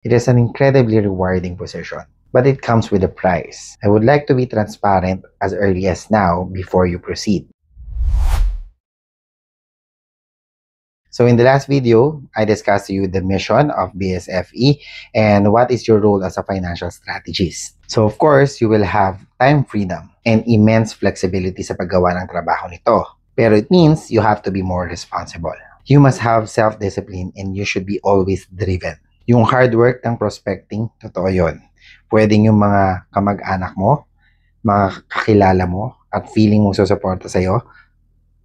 It is an incredibly rewarding position, but it comes with a price. I would like to be transparent as early as now before you proceed. So in the last video, I discussed to you the mission of BSFE and what is your role as a financial strategist. So of course, you will have time freedom and immense flexibility sa paggawa ng trabaho nito. Pero it means you have to be more responsible. You must have self-discipline and you should be always driven. Yung hard work ng prospecting, totoo yun. Pwedeng yung mga kamag-anak mo, mga kakilala mo, at feeling mo susuporta sa'yo,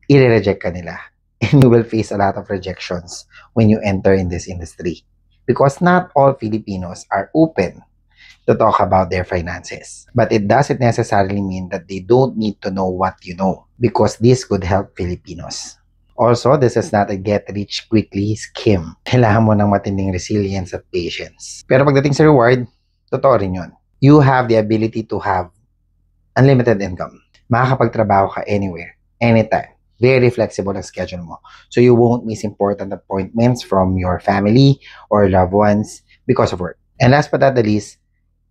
i-reject ka nila. And you will face a lot of rejections when you enter in this industry. Because not all Filipinos are open to talk about their finances. But it doesn't necessarily mean that they don't need to know what you know, because this could help Filipinos. Also, this is not a get-rich-quickly scheme. Kailangan mo ng matinding resilience at patience. Pero pagdating sa reward, totoo rin yun. You have the ability to have unlimited income. Makakapagtrabaho ka anywhere, anytime. Very flexible ang schedule mo. So you won't miss important appointments from your family or loved ones because of work. And last but not the least,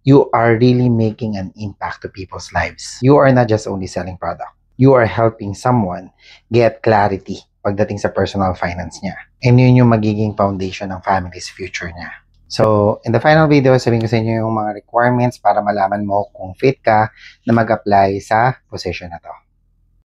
you are really making an impact to people's lives. You are not just only selling product. You are helping someone get clarity pagdating sa personal finance niya. And yun yung magiging foundation ng family's future niya. So, in the final video, sabihin ko sa inyo yung mga requirements para malaman mo kung fit ka na mag-apply sa position na to.